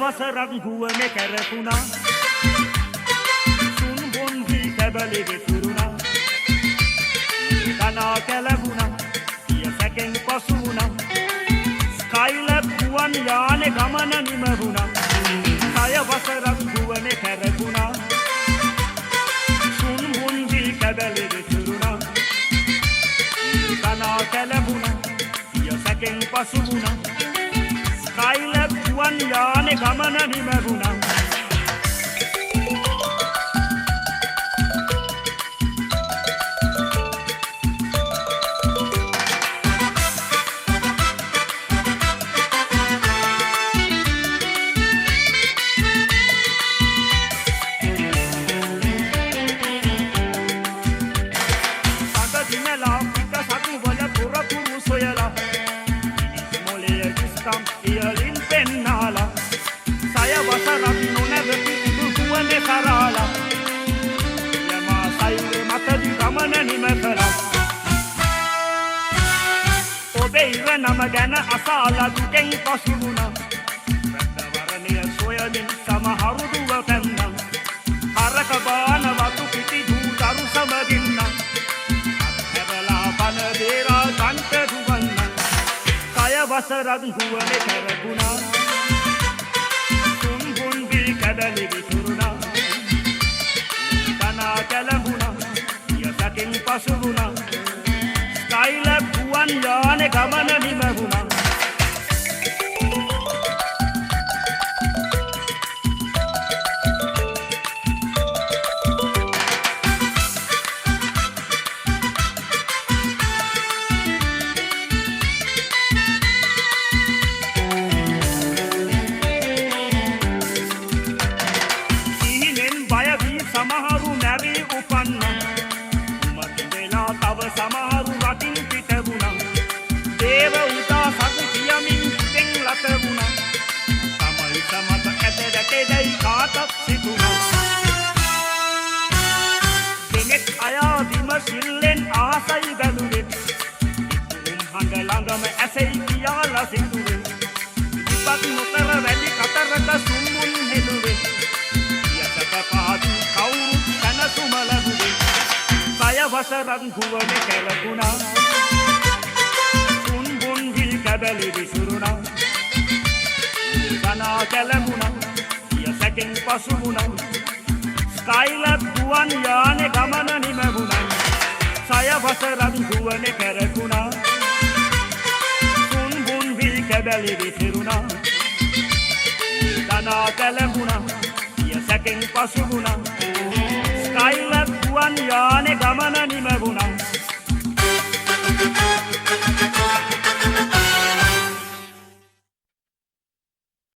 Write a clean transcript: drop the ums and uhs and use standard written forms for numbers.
වසරක් ගුවනේ කැරකුණා සුන් බොන්දි කැබලි විසුරුණා කනා කැලගුණා සිය සැකෙන් පසු වුණා ස්කයිලැබ් ගුවන් යානේ ගමන නිම වුණා කය වසරක් ගුවනේ කැරකුණා සුන් බොන්දි කැබලි විසුරුණා කනා කැලගුණා සිය සැකෙන් පසු වුණා ස්කයිලැබ් ගුවන් යානේ ගමන නිම වුණා Ialin pennala saya wasarak nunavati uduwane sarala yama saire matadi gamana nimakala obe ira nama gana asala duken pasuguna waraniya soyamin samaharu duwatanna haraka bana watu piti dudaru samadinna hebala bana dera danta duwanna වසරක් ගුවනේ කැරකුණා සුන් බොන්දි කැබලි විසුරුණා කනා කැලඹුණා සිය සැකෙන් පසු වුණා ස්කයිලැබ් ගුවන් යානේ ගමන නිම වුණා සමහරු නැවී උපන්න මතිදෙලා තව සමහරු රටින් පිට වුණා දේව උදා සතු කියමින් පිටෙන් ලත වුණා තමයි සමත ඇත දැකේදයි කාටත් සිතුණා දෙනෙක් අයා විමසිල්ලෙන් ආසයි බැලුවේ ඉතුරුම් හඟ ළඟම ඇසෙයි කියලා සිතුවේ ඉපත් නොකර වැඩි කතරක සුම්මුන් හෙළුවේ පාදු කවුරුත් තනසුම ලැබුවේ සය වසරක් ගුවනේ කැරකුණා සුන් බොන්දි කැබලි විසුරුණා කනා කැලඹුණා සිය සැකෙන් පසු වුණා ස්කයිලැබ් ගුවන් යානේ ගමන නිම වුණා සය වසරක් ගුවනේ කැරකුණා සුන් බොන්දි කැබලි විසුරුණා කනා කැලඹුණා සැකෙන් පසු වුණා ස්කයිලැබ් ගුවන් යානේ ගමන